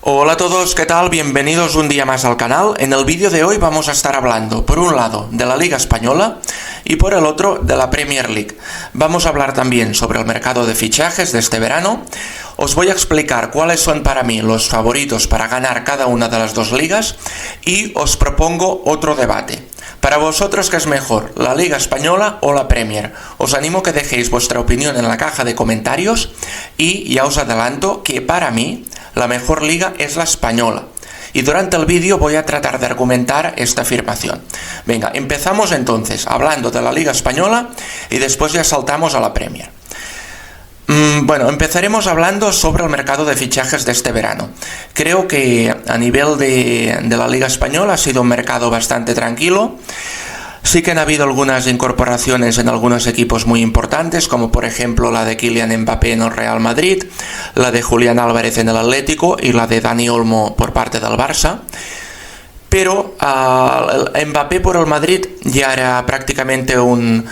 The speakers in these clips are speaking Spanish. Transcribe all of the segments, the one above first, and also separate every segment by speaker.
Speaker 1: Hola a todos, ¿qué tal? Bienvenidos un día más al canal. En el vídeo de hoy vamos a estar hablando, por un lado, de la Liga Española y por el otro, de la Premier League. Vamos a hablar también sobre el mercado de fichajes de este verano. Os voy a explicar cuáles son para mí los favoritos para ganar cada una de las dos ligas y os propongo otro debate. Para vosotros, ¿qué es mejor, la Liga Española o la Premier? Os animo a que dejéis vuestra opinión en la caja de comentarios y ya os adelanto que para mí la mejor liga es la española. Y durante el vídeo voy a tratar de argumentar esta afirmación. Venga, empezamos entonces hablando de la Liga Española y después ya saltamos a la Premier. Bueno, empezaremos hablando sobre el mercado de fichajes de este verano. Creo que a nivel de la Liga Española ha sido un mercado bastante tranquilo. Sí que han habido algunas incorporaciones en algunos equipos muy importantes, como por ejemplo la de Kylian Mbappé en el Real Madrid, la de Julián Álvarez en el Atlético y la de Dani Olmo por parte del Barça. Pero Mbappé por el Madrid ya era prácticamente un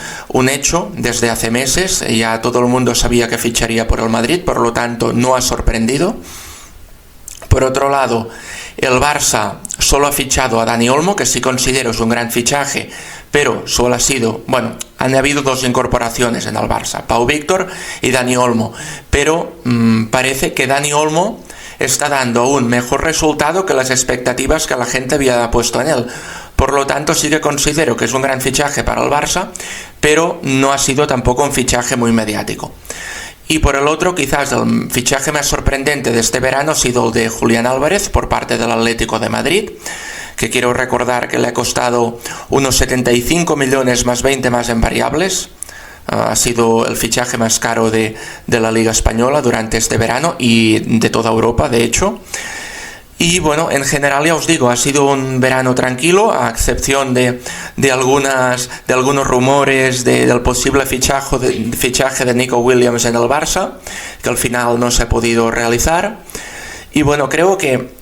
Speaker 1: hecho desde hace meses. Ya todo el mundo sabía que ficharía por el Madrid, por lo tanto no ha sorprendido. Por otro lado, el Barça solo ha fichado a Dani Olmo, que sí considero es un gran fichaje, pero solo ha sido, han habido dos incorporaciones en el Barça, Pau Víctor y Dani Olmo, pero parece que Dani Olmo está dando aún mejor resultado que las expectativas que la gente había puesto en él. Por lo tanto, sí que considero que es un gran fichaje para el Barça, pero no ha sido tampoco un fichaje muy mediático. Y por el otro, quizás el fichaje más sorprendente de este verano ha sido el de Julián Álvarez por parte del Atlético de Madrid, que quiero recordar que le ha costado unos 75 millones más 20 más en variables. Ha sido el fichaje más caro de la Liga Española durante este verano y de toda Europa, de hecho. Y bueno, en general ya os digo, ha sido un verano tranquilo, a excepción de algunos rumores del posible fichaje de Nico Williams en el Barça, que al final no se ha podido realizar. Y bueno, creo que,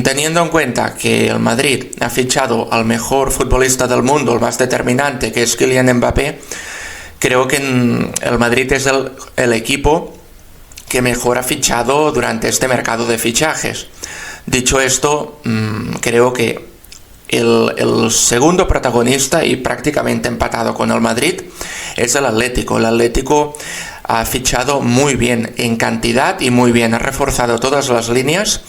Speaker 1: teniendo en cuenta que el Madrid ha fichado al mejor futbolista del mundo, el más determinante, que es Kylian Mbappé, creo que el Madrid es el equipo que mejor ha fichado durante este mercado de fichajes. Dicho esto, creo que el segundo protagonista, y prácticamente empatado con el Madrid, es el Atlético. El Atlético ha fichado muy bien en cantidad y muy bien, ha reforzado todas las líneas,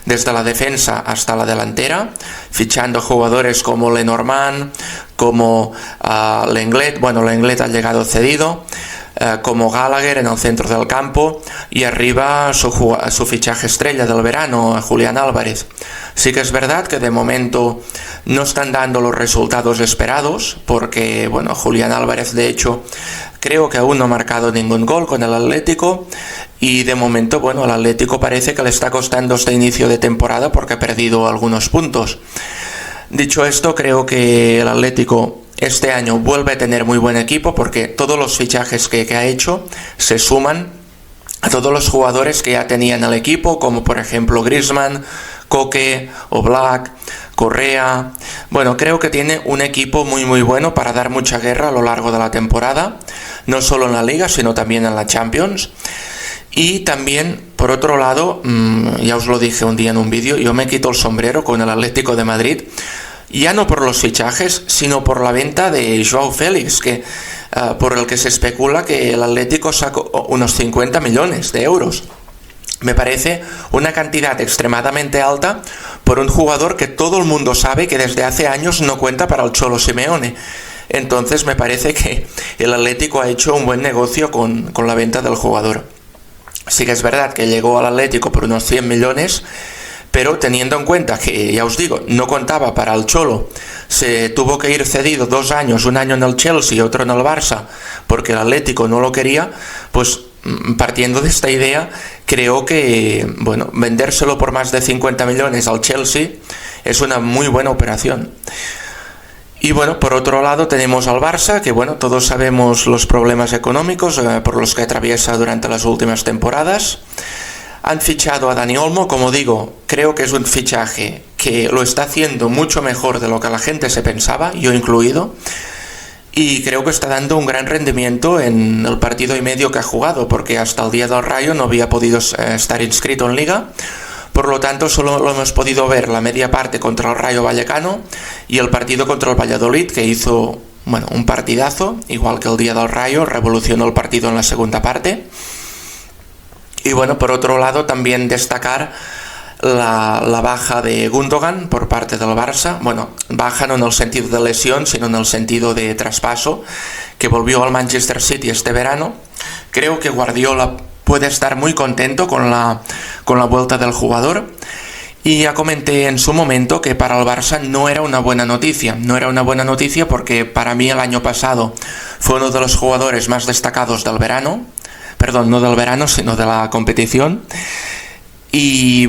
Speaker 1: desde la defensa hasta la delantera, fichando jugadores como Lenormand, como Lenglet. Lenglet ha llegado cedido, como Gallagher en el centro del campo, y arriba su fichaje estrella del verano, Julián Álvarez. Sí que es verdad que de momento no están dando los resultados esperados, porque Julián Álvarez de hecho creo que aún no ha marcado ningún gol con el Atlético, y de momento el Atlético parece que le está costando este inicio de temporada porque ha perdido algunos puntos. Dicho esto, creo que el Atlético este año vuelve a tener muy buen equipo, porque todos los fichajes que ha hecho se suman a todos los jugadores que ya tenía en el equipo, como por ejemplo Griezmann, Koke, Oblak, Correa. Creo que tiene un equipo muy muy bueno para dar mucha guerra a lo largo de la temporada, no solo en la Liga, sino también en la Champions. Y también, por otro lado, ya os lo dije un día en un vídeo, yo me quito el sombrero con el Atlético de Madrid, ya no por los fichajes, sino por la venta de Joao Félix, por el que se especula que el Atlético sacó unos 50 millones de euros. Me parece una cantidad extremadamente alta por un jugador que todo el mundo sabe que desde hace años no cuenta para el Cholo Simeone. Entonces me parece que el Atlético ha hecho un buen negocio con la venta del jugador. Sí que es verdad que llegó al Atlético por unos 100 millones, pero teniendo en cuenta que, ya os digo, no contaba para el Cholo, se tuvo que ir cedido 2 años, un año en el Chelsea y otro en el Barça, porque el Atlético no lo quería, pues partiendo de esta idea, creo que, vendérselo por más de 50 millones al Chelsea es una muy buena operación. Y por otro lado tenemos al Barça, que todos sabemos los problemas económicos por los que atraviesa durante las últimas temporadas. Han fichado a Dani Olmo, como digo, creo que es un fichaje que lo está haciendo mucho mejor de lo que la gente se pensaba, yo incluido, y creo que está dando un gran rendimiento en el partido y medio que ha jugado, porque hasta el día del Rayo no había podido estar inscrito en Liga, Por lo tanto, solo lo hemos podido ver la media parte contra el Rayo Vallecano y el partido contra el Valladolid, que hizo un partidazo, igual que el día del Rayo, revolucionó el partido en la segunda parte. Y por otro lado, también destacar la baja de Gundogan por parte del Barça. Baja no en el sentido de lesión, sino en el sentido de traspaso, que volvió al Manchester City este verano. Creo que Guardiola puede estar muy contento con la vuelta del jugador. Y ya comenté en su momento que para el Barça no era una buena noticia. No era una buena noticia porque para mí el año pasado fue uno de los jugadores más destacados del verano. Perdón, no del verano, sino de la competición. Y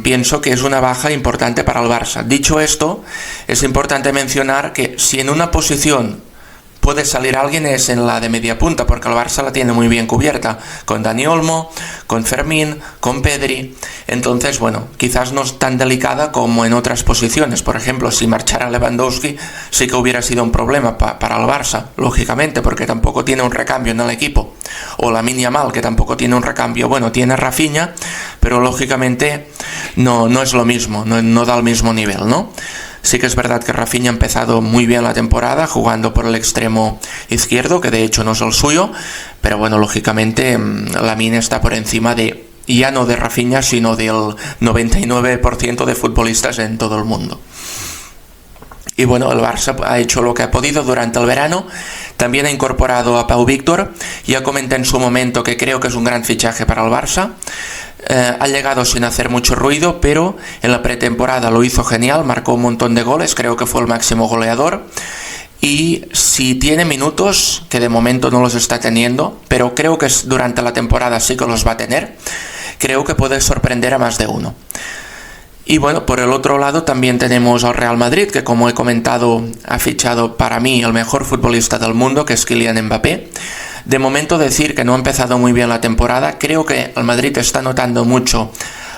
Speaker 1: pienso que es una baja importante para el Barça. Dicho esto, es importante mencionar que si en una posición puede salir alguien es en la de media punta, porque el Barça la tiene muy bien cubierta, con Dani Olmo, con Fermín, con Pedri. Entonces, quizás no es tan delicada como en otras posiciones. Por ejemplo, si marchara Lewandowski, sí que hubiera sido un problema para el Barça, lógicamente, porque tampoco tiene un recambio en el equipo. O Lamine Yamal, que tampoco tiene un recambio. Tiene Rafinha, pero lógicamente no es lo mismo, no da el mismo nivel, ¿no? Sí que es verdad que Rafinha ha empezado muy bien la temporada jugando por el extremo izquierdo, que de hecho no es el suyo, pero lógicamente Lamine está por encima ya no de Rafinha, sino del 99% de futbolistas en todo el mundo. Y el Barça ha hecho lo que ha podido durante el verano. También ha incorporado a Pau Víctor. Ya comenté en su momento que creo que es un gran fichaje para el Barça. Ha llegado sin hacer mucho ruido, pero en la pretemporada lo hizo genial, marcó un montón de goles, creo que fue el máximo goleador. Y si tiene minutos, que de momento no los está teniendo, pero creo que durante la temporada sí que los va a tener, creo que puede sorprender a más de uno. Y por el otro lado también tenemos al Real Madrid, que como he comentado ha fichado para mí el mejor futbolista del mundo, que es Kylian Mbappé. De momento decir que no ha empezado muy bien la temporada. Creo que el Madrid está notando mucho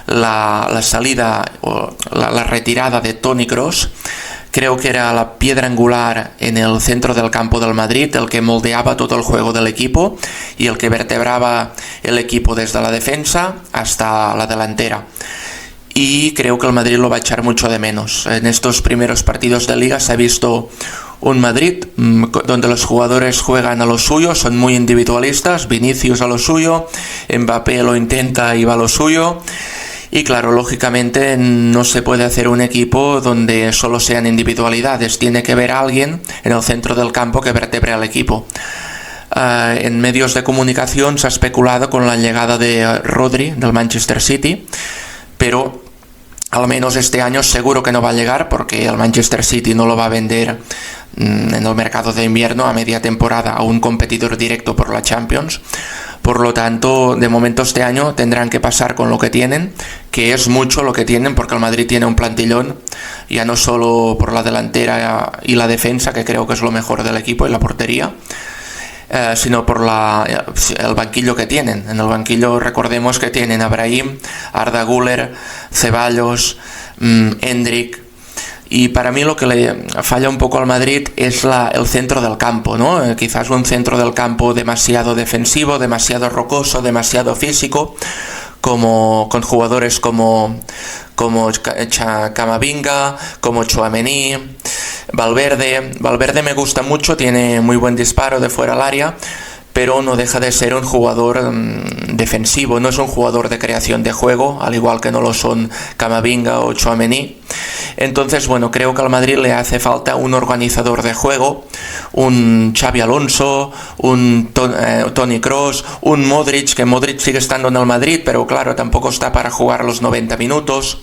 Speaker 1: la salida o la retirada de Toni Kroos. Creo que era la piedra angular en el centro del campo del Madrid, el que moldeaba todo el juego del equipo y el que vertebraba el equipo desde la defensa hasta la delantera. Y creo que el Madrid lo va a echar mucho de menos. En estos primeros partidos de Liga se ha visto un Madrid donde los jugadores juegan a lo suyo, son muy individualistas, Vinicius a lo suyo, Mbappé lo intenta y va a lo suyo. Y claro, lógicamente no se puede hacer un equipo donde solo sean individualidades, tiene que haber alguien en el centro del campo que vertebre al equipo. En medios de comunicación se ha especulado con la llegada de Rodri del Manchester City, pero al menos este año seguro que no va a llegar porque el Manchester City no lo va a vender en el mercado de invierno a media temporada a un competidor directo por la Champions. Por lo tanto, de momento este año tendrán que pasar con lo que tienen, que es mucho lo que tienen porque el Madrid tiene un plantillón, ya no solo por la delantera y la defensa, que creo que es lo mejor del equipo, y la portería, sino por el banquillo que tienen. En el banquillo recordemos que tienen a Brahim, Arda Güler, Ceballos, Endrick. Y para mí lo que le falla un poco al Madrid es el centro del campo, ¿no? Quizás un centro del campo demasiado defensivo, demasiado rocoso, demasiado físico, con jugadores como Camavinga, como Tchouaméni, Valverde me gusta mucho, tiene muy buen disparo de fuera al área, pero no deja de ser un jugador defensivo, no es un jugador de creación de juego, al igual que no lo son Camavinga o Tchouaméni. Entonces, creo que al Madrid le hace falta un organizador de juego, un Xabi Alonso, un Toni Kroos, un Modric, que Modric sigue estando en el Madrid, pero claro, tampoco está para jugar los 90 minutos.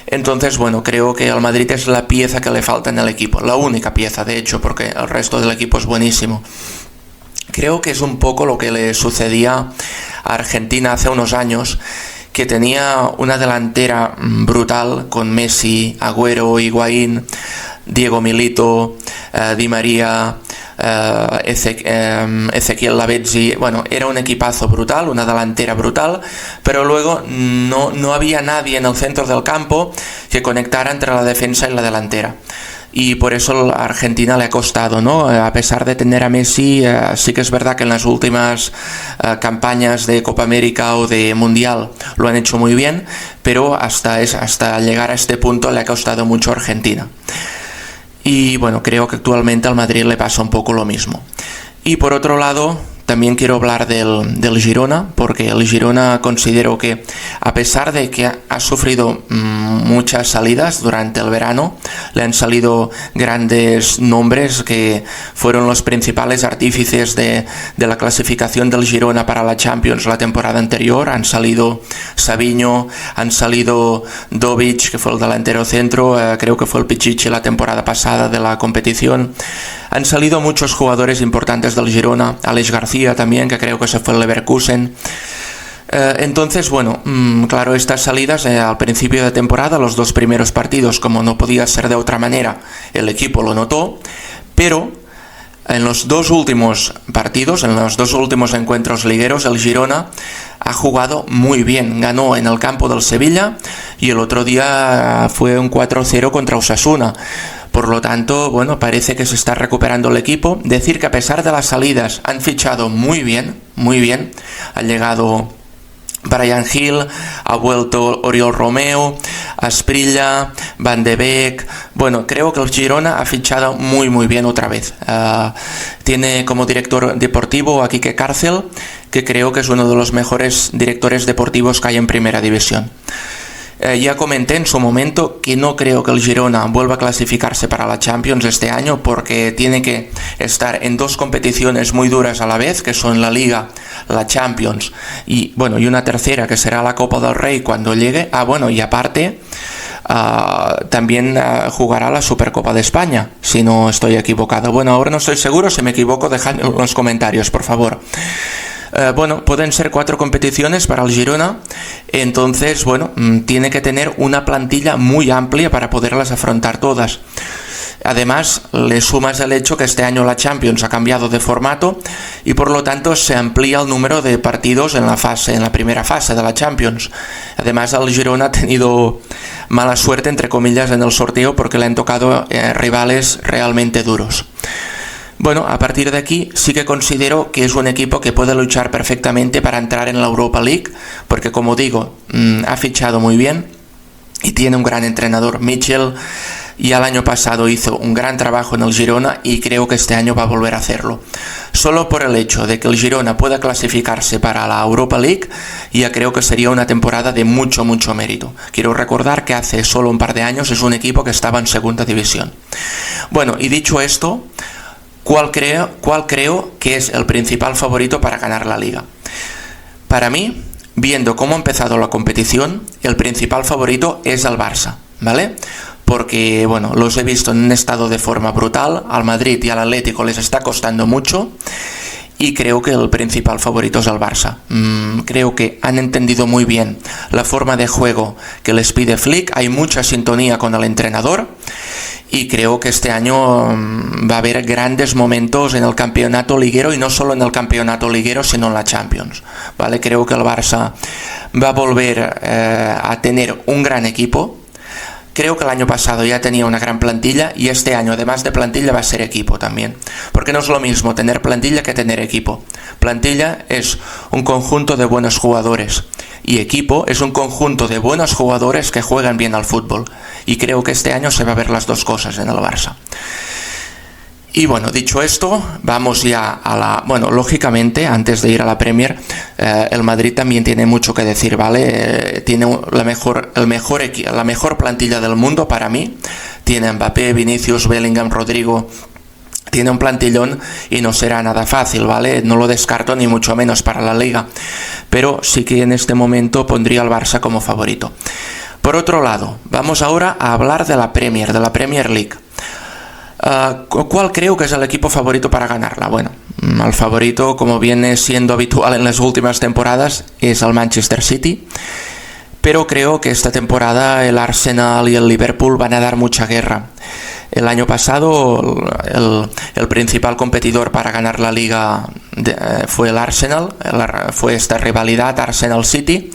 Speaker 1: Entonces, creo que al Madrid es la pieza que le falta en el equipo, la única pieza, de hecho, porque el resto del equipo es buenísimo. Creo que es un poco lo que le sucedía a Argentina hace unos años, que tenía una delantera brutal con Messi, Agüero, Higuaín, Diego Milito, Di María, Ezequiel Lavezzi. Era un equipazo brutal, una delantera brutal, pero luego no había nadie en el centro del campo que conectara entre la defensa y la delantera. y por eso a Argentina le ha costado, ¿no? A pesar de tener a Messi, sí que es verdad que en las últimas campañas de Copa América o de Mundial lo han hecho muy bien, pero hasta llegar a este punto le ha costado mucho a Argentina. Y bueno, creo que actualmente al Madrid le pasa un poco lo mismo. Y por otro lado, también quiero hablar del Girona, porque el Girona considero que, a pesar de que ha sufrido muchas salidas durante el verano, le han salido grandes nombres que fueron los principales artífices de la clasificación del Girona para la Champions la temporada anterior. Han salido Savinho, han salido Dovic, que fue el delantero centro, creo que fue el Pichichi la temporada pasada de la competición. Han salido muchos jugadores importantes del Girona, Alex García también, que creo que se fue el Leverkusen. Entonces, bueno, claro, estas salidas al principio de temporada, los 2 primeros partidos, como no podía ser de otra manera, el equipo lo notó, pero en los 2 últimos partidos, en los 2 últimos encuentros ligueros, el Girona ha jugado muy bien. Ganó en el campo del Sevilla y el otro día fue un 4-0 contra Osasuna. Por lo tanto, bueno, parece que se está recuperando el equipo. Decir que a pesar de las salidas han fichado muy bien, muy bien. Ha llegado Bryan Gil, ha vuelto Oriol Romeu, Asprilla, Van de Beek. Bueno, creo que el Girona ha fichado muy muy bien otra vez. Tiene como director deportivo a Quique Cárcel, que creo que es uno de los mejores directores deportivos que hay en Primera División. Ya comenté en su momento que no creo que el Girona vuelva a clasificarse para la Champions este año, porque tiene que estar en 2 competiciones muy duras a la vez, que son la Liga, la Champions y una tercera que será la Copa del Rey cuando llegue. Y aparte también jugará la Supercopa de España, si no estoy equivocado. Bueno, ahora no estoy seguro, si me equivoco dejadlo en los comentarios, por favor. Pueden ser 4 competiciones para el Girona, entonces, tiene que tener una plantilla muy amplia para poderlas afrontar todas. Además, le sumas el hecho que este año la Champions ha cambiado de formato y por lo tanto se amplía el número de partidos en la primera fase de la Champions. Además, el Girona ha tenido mala suerte, entre comillas, en el sorteo porque le han tocado rivales realmente duros. Bueno, a partir de aquí sí que considero que es un equipo que puede luchar perfectamente para entrar en la Europa League, porque como digo, ha fichado muy bien y tiene un gran entrenador. Michel ya el año pasado hizo un gran trabajo en el Girona y creo que este año va a volver a hacerlo. Solo por el hecho de que el Girona pueda clasificarse para la Europa League, ya creo que sería una temporada de mucho, mucho mérito. Quiero recordar que hace solo un par de años es un equipo que estaba en segunda división. Bueno, y dicho esto, ¿cuál creo que es el principal favorito para ganar la Liga? Para mí, viendo cómo ha empezado la competición, el principal favorito es el Barça, ¿vale? Porque, los he visto en un estado de forma brutal. Al Madrid y al Atlético les está costando mucho y creo que el principal favorito es el Barça. Creo que han entendido muy bien la forma de juego que les pide Flick, hay mucha sintonía con el entrenador y creo que este año va a haber grandes momentos en el campeonato liguero, y no solo en el campeonato liguero sino en la Champions, ¿vale? Creo que el Barça va a volver a tener un gran equipo. Creo que el año pasado ya tenía una gran plantilla y este año, además de plantilla, va a ser equipo también. Porque no es lo mismo tener plantilla que tener equipo. Plantilla es un conjunto de buenos jugadores y equipo es un conjunto de buenos jugadores que juegan bien al fútbol. Y creo que este año se va a ver las dos cosas en el Barça. Y dicho esto, vamos ya a lógicamente, antes de ir a la Premier, el Madrid también tiene mucho que decir, ¿vale? Tiene la mejor plantilla del mundo para mí. Tiene Mbappé, Vinicius, Bellingham, Rodrigo. Tiene un plantillón y no será nada fácil, ¿vale? No lo descarto ni mucho menos para la Liga. Pero sí que en este momento pondría al Barça como favorito. Por otro lado, vamos ahora a hablar de la Premier League. ¿Cuál creo que es el equipo favorito para ganarla? El favorito, como viene siendo habitual en las últimas temporadas, es el Manchester City, pero creo que esta temporada el Arsenal y el Liverpool van a dar mucha guerra. El año pasado el principal competidor para ganar la Liga fue el Arsenal, fue esta rivalidad Arsenal-City,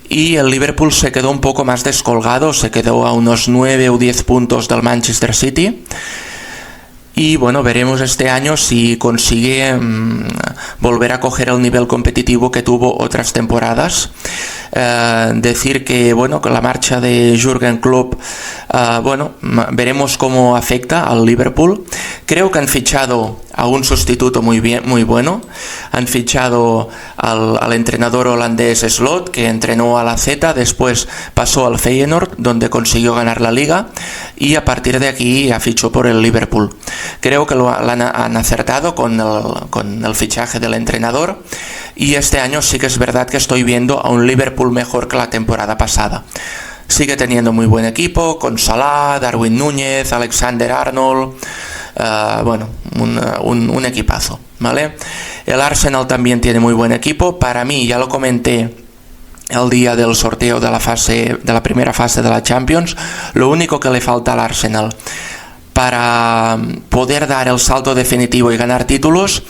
Speaker 1: y el Liverpool se quedó un poco más descolgado, se quedó a unos 9 o 10 puntos del Manchester City. Y bueno, veremos este año si consigue volver a coger el nivel competitivo que tuvo otras temporadas. Decir que bueno, con la marcha de Jürgen Klopp, veremos cómo afecta al Liverpool. Creo que han fichado a un sustituto muy bueno. Han fichado al entrenador holandés Slot, que entrenó a la Z, después pasó al Feyenoord, donde consiguió ganar la Liga, y a partir de aquí fichó por el Liverpool. Creo que han acertado con el fichaje del entrenador, y este año sí que es verdad que estoy viendo a un Liverpool mejor que la temporada pasada. Sigue teniendo muy buen equipo, con Salah, Darwin Núñez, Alexander-Arnold, un equipazo, ¿vale? El Arsenal también tiene muy buen equipo. Para mí, ya lo comenté el día del sorteo de la primera fase de la Champions, lo único que le falta al Arsenal para poder dar el salto definitivo y ganar títulos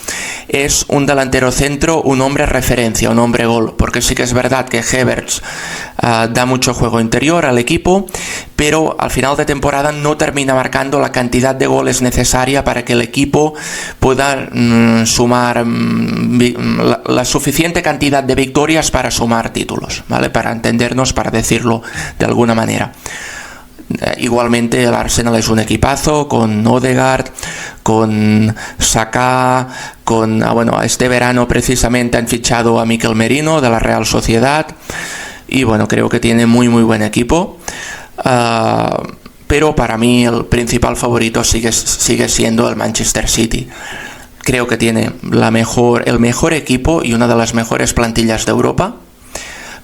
Speaker 1: es un delantero centro, un hombre referencia, un hombre gol, porque sí que es verdad que Havertz da mucho juego interior al equipo, pero al final de temporada no termina marcando la cantidad de goles necesaria para que el equipo pueda sumar la suficiente cantidad de victorias para sumar títulos, ¿vale? Para entendernos, para decirlo de alguna manera. Igualmente el Arsenal es un equipazo, con Odegaard, con Saka, este verano precisamente han fichado a Mikel Merino de la Real Sociedad, y bueno, creo que tiene muy buen equipo, pero para mí el principal favorito sigue siendo el Manchester City. Creo que tiene el mejor equipo y una de las mejores plantillas de Europa.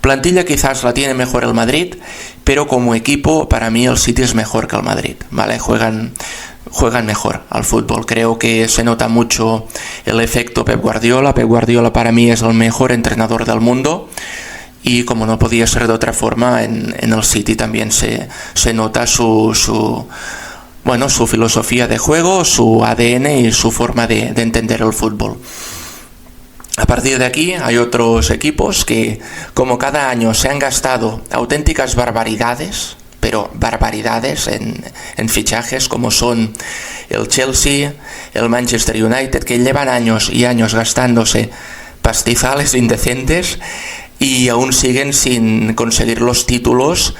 Speaker 1: Plantilla quizás la tiene mejor el Madrid, pero como equipo para mí el City es mejor que el Madrid, ¿vale? Juegan mejor al fútbol. Creo que se nota mucho el efecto Pep Guardiola. Pep Guardiola para mí es el mejor entrenador del mundo, y como no podía ser de otra forma, en el City también se nota su filosofía de juego, su ADN y su forma de entender el fútbol. A partir de aquí hay otros equipos que, como cada año, se han gastado auténticas barbaridades, pero barbaridades en fichajes, como son el Chelsea, el Manchester United, que llevan años y años gastándose pastizales indecentes y aún siguen sin conseguir los títulos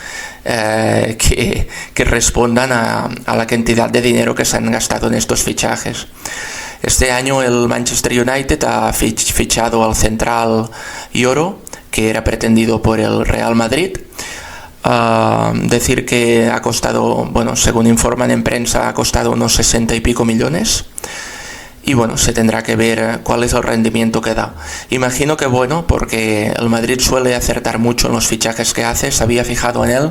Speaker 1: que respondan a la cantidad de dinero que se han gastado en estos fichajes. Este año el Manchester United ha fichado al central Yoro, que era pretendido por el Real Madrid. Decir que ha costado, según informan en prensa, ha costado unos 60 y pico millones. Y se tendrá que ver cuál es el rendimiento que da. Imagino que porque el Madrid suele acertar mucho en los fichajes que hace, se había fijado en él,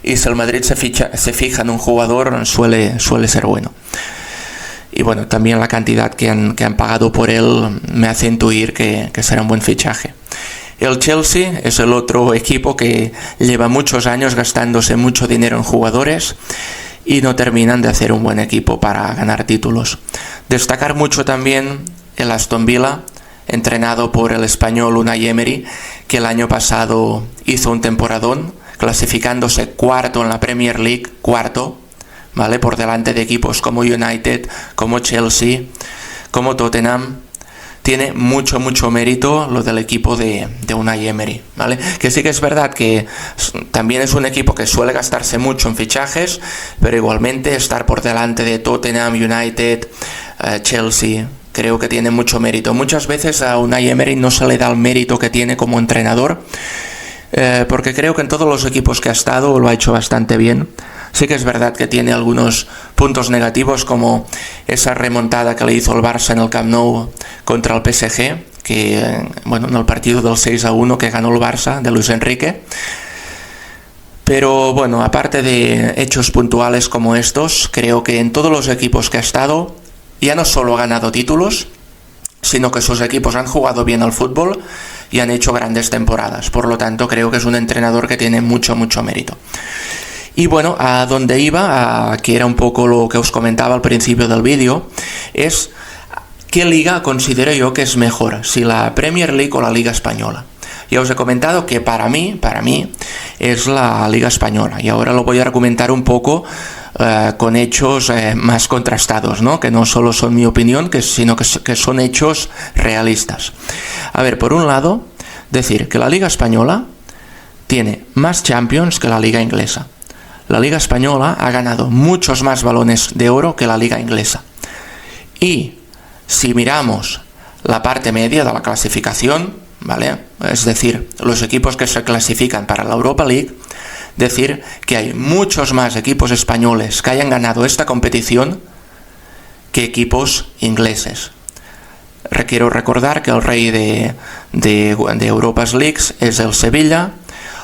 Speaker 1: y si el Madrid se fija en un jugador, suele ser bueno. Y también la cantidad que han pagado por él me hace intuir que será un buen fichaje. El Chelsea es el otro equipo que lleva muchos años gastándose mucho dinero en jugadores y no terminan de hacer un buen equipo para ganar títulos. Destacar mucho también el Aston Villa, entrenado por el español Unai Emery, que el año pasado hizo un temporadón, clasificándose cuarto en la Premier League, cuarto, ¿vale? Por delante de equipos como United, como Chelsea, como Tottenham. Tiene mucho mérito lo del equipo de Unai Emery, ¿vale? Que sí que es verdad que también es un equipo que suele gastarse mucho en fichajes, pero igualmente estar por delante de Tottenham, United, Chelsea, creo que tiene mucho mérito. Muchas veces a Unai Emery no se le da el mérito que tiene como entrenador, porque creo que en todos los equipos que ha estado lo ha hecho bastante bien. Sí que es verdad que tiene algunos puntos negativos, como esa remontada que le hizo el Barça en el Camp Nou contra el PSG, que en el partido del 6-1 que ganó el Barça de Luis Enrique. Pero aparte de hechos puntuales como estos, creo que en todos los equipos que ha estado ya no solo ha ganado títulos, sino que sus equipos han jugado bien al fútbol y han hecho grandes temporadas. Por lo tanto, creo que es un entrenador que tiene mucho mérito. Y a donde iba, que era un poco lo que os comentaba al principio del vídeo, es qué liga considero yo que es mejor, si la Premier League o la Liga Española. Ya os he comentado que para mí es la Liga Española, y ahora lo voy a argumentar un poco con hechos más contrastados, ¿no? Que no solo son mi opinión, sino que son hechos realistas. A ver, por un lado, decir que la Liga Española tiene más Champions que la Liga Inglesa. La Liga Española ha ganado muchos más balones de oro que la Liga Inglesa. Y si miramos la parte media de la clasificación, ¿vale? Es decir, los equipos que se clasifican para la Europa League, decir que hay muchos más equipos españoles que hayan ganado esta competición que equipos ingleses. Quiero recordar que el rey de Europas Leagues es el Sevilla.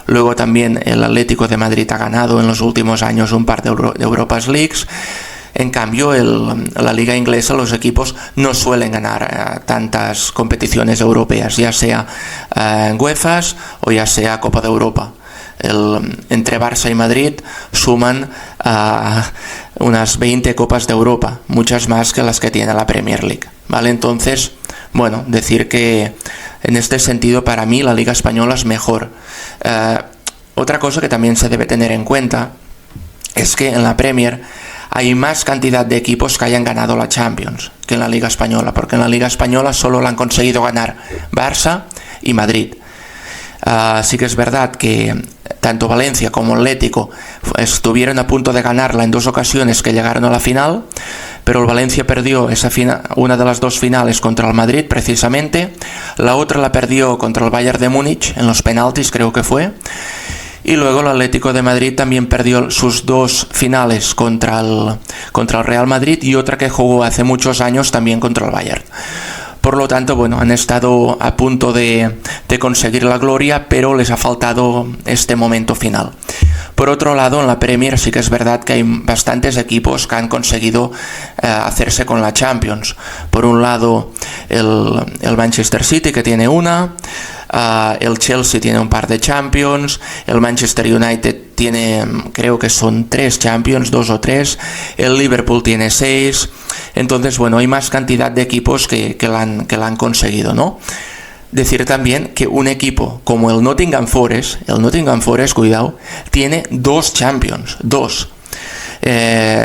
Speaker 1: Luego también el Atlético de Madrid ha ganado en los últimos años un par de Europas Leagues. En cambio, la liga inglesa, los equipos no suelen ganar tantas competiciones europeas, ya sea UEFAs o ya sea Copa de Europa. Entre Barça y Madrid suman unas 20 Copas de Europa, muchas más que las que tiene la Premier League, ¿vale? Entonces, bueno, decir que en este sentido para mí la Liga Española es mejor. Otra cosa que también se debe tener en cuenta es que en la Premier hay más cantidad de equipos que hayan ganado la Champions que en la Liga Española, porque en la Liga Española solo la han conseguido ganar Barça y Madrid. Sí que es verdad que tanto Valencia como Atlético estuvieron a punto de ganarla en 2 ocasiones que llegaron a la final, pero el Valencia perdió una de las 2 finales contra el Madrid precisamente, la otra la perdió contra el Bayern de Múnich en los penaltis, creo que fue, y luego el Atlético de Madrid también perdió sus 2 finales contra el Real Madrid y otra que jugó hace muchos años también contra el Bayern. Por lo tanto, bueno, han estado a punto de conseguir la gloria, pero les ha faltado este momento final. Por otro lado, en la Premier sí que es verdad que hay bastantes equipos que han conseguido hacerse con la Champions. Por un lado, el Manchester City, que tiene una, el Chelsea tiene un par de Champions, el Manchester United tiene, creo que son 3 Champions, 2 o 3, el Liverpool tiene 6, entonces bueno, hay más cantidad de equipos que la han conseguido, ¿no? Decir también que un equipo como el Nottingham Forest, cuidado, tiene 2 Champions, 2.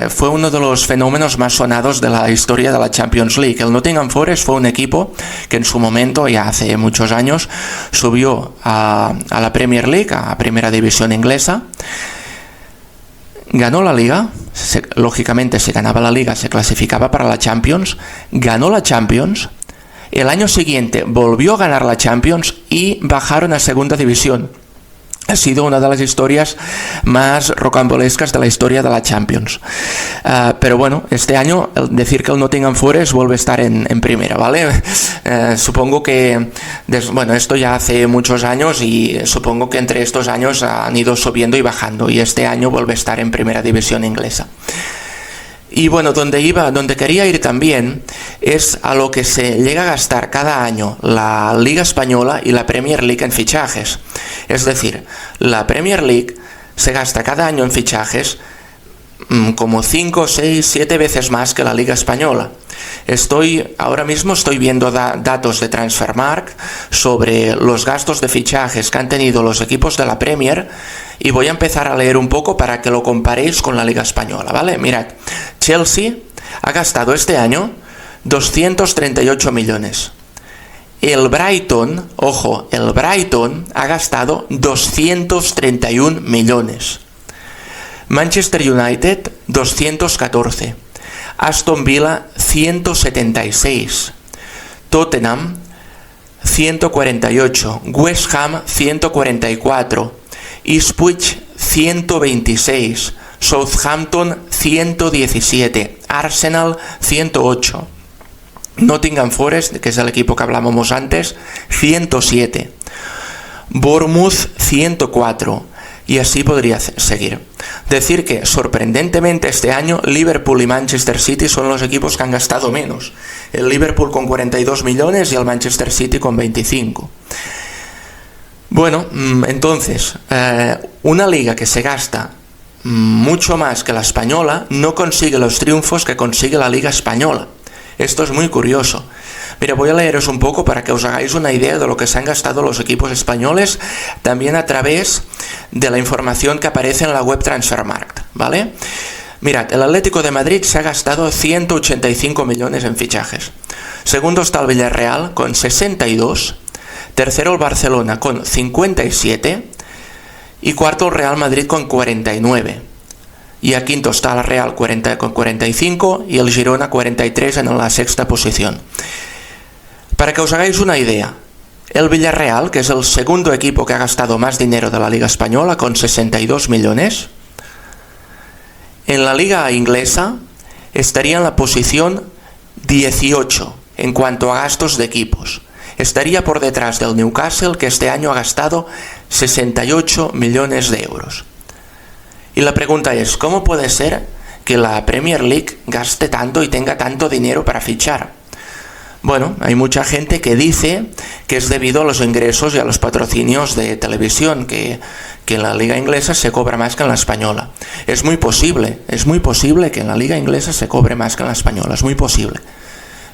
Speaker 1: Fue uno de los fenómenos más sonados de la historia de la Champions League. El Nottingham Forest fue un equipo que en su momento, ya hace muchos años, subió a la Premier League, a Primera División Inglesa, ganó la Liga, lógicamente si ganaba la Liga se clasificaba para la Champions, ganó la Champions, el año siguiente volvió a ganar la Champions y bajaron a Segunda División. Ha sido una de las historias más rocambolescas de la historia de la Champions. Pero bueno, este año decir que el Nottingham Forest vuelve a estar en primera, ¿vale? Supongo que, bueno, esto ya hace muchos años y supongo que entre estos años han ido subiendo y bajando y este año vuelve a estar en Primera División Inglesa. Y bueno, donde quería ir también es a lo que se llega a gastar cada año la Liga Española y la Premier League en fichajes. Es decir, la Premier League se gasta cada año en fichajes como 5, 6, 7 veces más que la Liga Española. Ahora mismo estoy viendo datos de Transfermarkt sobre los gastos de fichajes que han tenido los equipos de la Premier y voy a empezar a leer un poco para que lo comparéis con la Liga Española, ¿vale? Mirad, Chelsea ha gastado este año 238 millones. El Brighton, ojo, ha gastado 231 millones. Manchester United, 214. Aston Villa, 176. Tottenham, 148. West Ham, 144. Ipswich, 126. Southampton, 117. Arsenal, 108. Nottingham Forest, que es el equipo que hablábamos antes, 107. Bournemouth, 104. Y así podría seguir. Decir que, sorprendentemente, este año Liverpool y Manchester City son los equipos que han gastado menos. El Liverpool con 42 millones y el Manchester City con 25. Bueno, entonces, una liga que se gasta mucho más que la española no consigue los triunfos que consigue la Liga Española. Esto es muy curioso. Mira, voy a leeros un poco para que os hagáis una idea de lo que se han gastado los equipos españoles, también a través de la información que aparece en la web Transfermarkt, ¿vale? Mirad, el Atlético de Madrid se ha gastado 185 millones en fichajes. Segundo está el Villarreal con 62, tercero el Barcelona con 57 y cuarto el Real Madrid con 49. Y a quinto está el Real con 45 y el Girona 43 en la sexta posición. Para que os hagáis una idea, el Villarreal, que es el segundo equipo que ha gastado más dinero de la Liga Española, con 62 millones, en la Liga Inglesa estaría en la posición 18 en cuanto a gastos de equipos. Estaría por detrás del Newcastle, que este año ha gastado 68 millones de euros. Y la pregunta es, ¿cómo puede ser que la Premier League gaste tanto y tenga tanto dinero para fichar? Bueno, hay mucha gente que dice que es debido a los ingresos y a los patrocinios de televisión, que en la liga inglesa se cobra más que en la española. Es muy posible que en la liga inglesa se cobre más que en la española, es muy posible.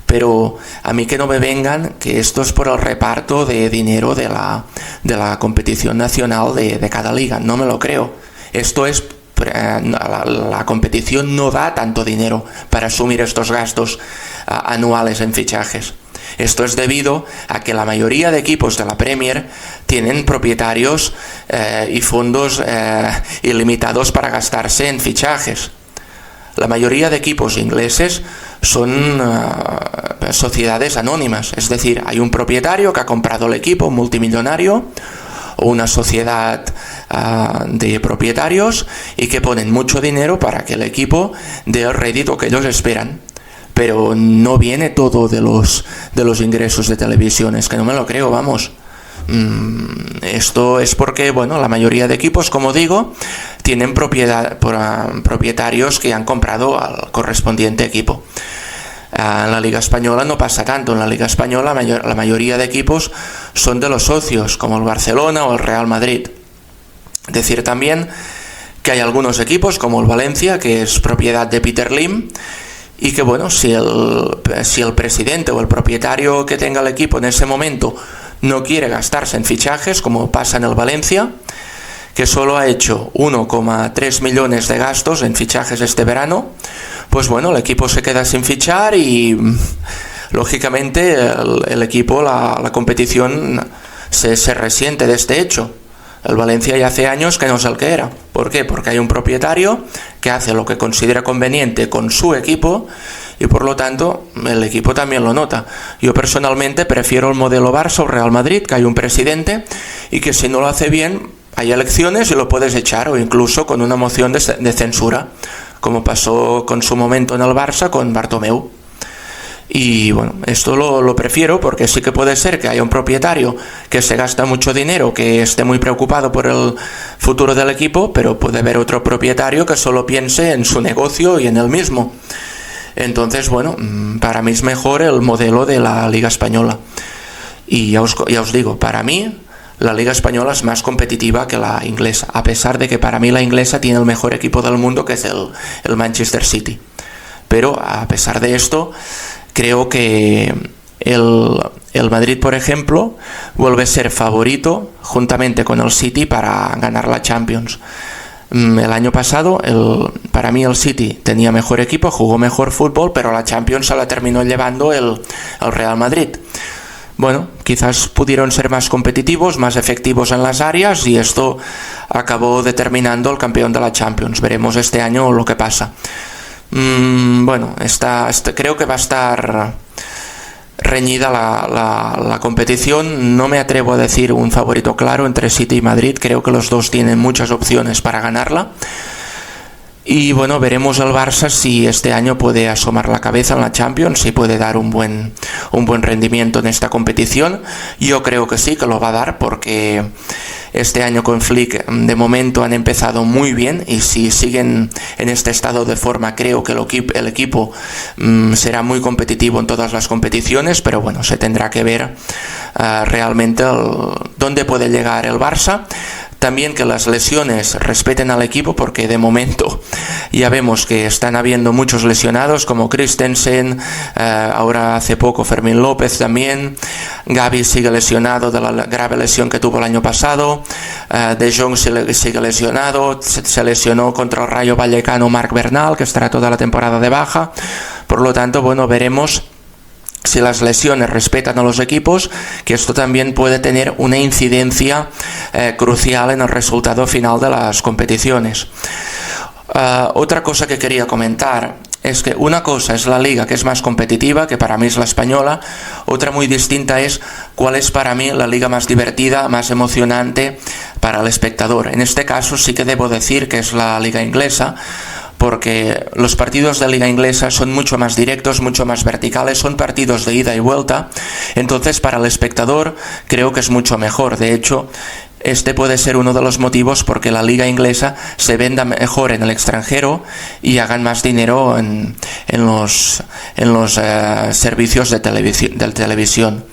Speaker 1: Pero a mí que no me vengan que esto es por el reparto de dinero de la competición nacional de cada liga, no me lo creo. Esto es... La competición no da tanto dinero para asumir estos gastos anuales en fichajes. Esto es debido a que la mayoría de equipos de la Premier tienen propietarios y fondos ilimitados para gastarse en fichajes. La mayoría de equipos ingleses son sociedades anónimas, es decir, hay un propietario que ha comprado el equipo, un multimillonario, o una sociedad de propietarios y que ponen mucho dinero para que el equipo dé el rédito que ellos esperan. Pero no viene todo de los ingresos de televisión, es que no me lo creo, vamos. Esto es porque, bueno, la mayoría de equipos, como digo, tienen propietarios que han comprado al correspondiente equipo. En la Liga Española no pasa tanto. En la Liga Española la mayoría de equipos son de los socios, como el Barcelona o el Real Madrid. Decir también que hay algunos equipos, como el Valencia, que es propiedad de Peter Lim, y que, bueno, si el presidente o el propietario que tenga el equipo en ese momento no quiere gastarse en fichajes, como pasa en el Valencia, que solo ha hecho 1,3 millones de gastos en fichajes este verano, pues bueno, el equipo se queda sin fichar y lógicamente el equipo, la competición se resiente de este hecho. El Valencia ya hace años que no es el que era. ¿Por qué? Porque hay un propietario que hace lo que considera conveniente con su equipo y por lo tanto el equipo también lo nota. Yo personalmente prefiero el modelo Barça o Real Madrid, que hay un presidente y que si no lo hace bien hay elecciones y lo puedes echar, o incluso con una moción de censura, como pasó con su momento en el Barça con Bartomeu. Y bueno, esto lo prefiero porque sí que puede ser que haya un propietario que se gasta mucho dinero, que esté muy preocupado por el futuro del equipo, pero puede haber otro propietario que solo piense en su negocio y en él mismo. Entonces, bueno, para mí es mejor el modelo de la Liga Española. Y ya os digo, para mí la Liga Española es más competitiva que la inglesa, a pesar de que para mí la inglesa tiene el mejor equipo del mundo, que es el Manchester City. Pero a pesar de esto, creo que el Madrid, por ejemplo, vuelve a ser favorito juntamente con el City para ganar la Champions. El año pasado, para mí el City tenía mejor equipo, jugó mejor fútbol, pero la Champions se la terminó llevando el Real Madrid. Bueno, quizás pudieron ser más competitivos, más efectivos en las áreas y esto acabó determinando el campeón de la Champions. Veremos este año lo que pasa. Bueno, creo que va a estar reñida la competición. No me atrevo a decir un favorito claro entre City y Madrid. Creo que los dos tienen muchas opciones para ganarla. Y bueno, veremos el Barça si este año puede asomar la cabeza en la Champions, si puede dar un buen rendimiento en esta competición. Yo creo que sí, que lo va a dar, porque este año con Flick de momento han empezado muy bien y si siguen en este estado de forma creo que el equipo será muy competitivo en todas las competiciones, pero bueno, se tendrá que ver realmente dónde puede llegar el Barça. También que las lesiones respeten al equipo, porque de momento Ya vemos que están habiendo muchos lesionados como Christensen, ahora hace poco Fermín López también, Gavi sigue lesionado de la grave lesión que tuvo el año pasado, De Jong sigue lesionado, se lesionó contra el Rayo Vallecano Marc Bernal, que estará toda la temporada de baja. Por lo tanto, bueno, veremos si las lesiones respetan a los equipos, que esto también puede tener una incidencia crucial en el resultado final de las competiciones. Otra cosa que quería comentar es que una cosa es la liga, que es más competitiva, que para mí es la española. Otra muy distinta es cuál es para mí la liga más divertida, más emocionante para el espectador. En este caso sí que debo decir que es la liga inglesa, porque los partidos de la liga inglesa son mucho más directos, mucho más verticales, son partidos de ida y vuelta. Entonces, para el espectador creo que es mucho mejor. De hecho, este puede ser uno de los motivos porque la liga inglesa se venda mejor en el extranjero y hagan más dinero en los servicios de televisión.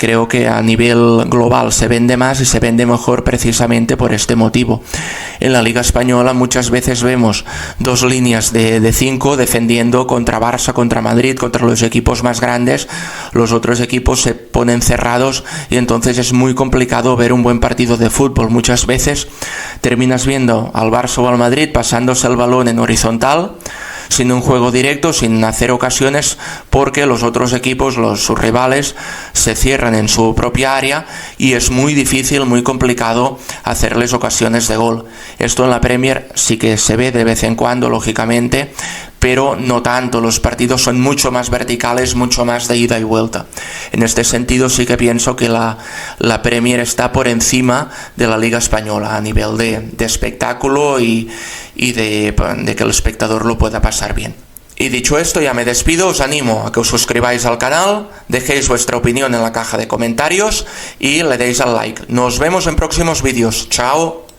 Speaker 1: Creo que a nivel global se vende más y se vende mejor precisamente por este motivo. En la liga española muchas veces vemos dos líneas de 5 defendiendo contra Barça, contra Madrid, contra los equipos más grandes. Los otros equipos se ponen cerrados y entonces es muy complicado ver un buen partido de fútbol. Muchas veces terminas viendo al Barça o al Madrid pasándose el balón en horizontal, sin un juego directo, sin hacer ocasiones, porque los otros equipos, sus rivales, se cierran en su propia área y es muy difícil, muy complicado hacerles ocasiones de gol. Esto en la Premier sí que se ve de vez en cuando, lógicamente, pero no tanto. Los partidos son mucho más verticales, mucho más de ida y vuelta. En este sentido sí que pienso que la Premier está por encima de la Liga Española a nivel de espectáculo y de que el espectador lo pueda pasar bien. Y dicho esto, ya me despido. Os animo a que os suscribáis al canal, dejéis vuestra opinión en la caja de comentarios y le deis al like. Nos vemos en próximos vídeos. Chao.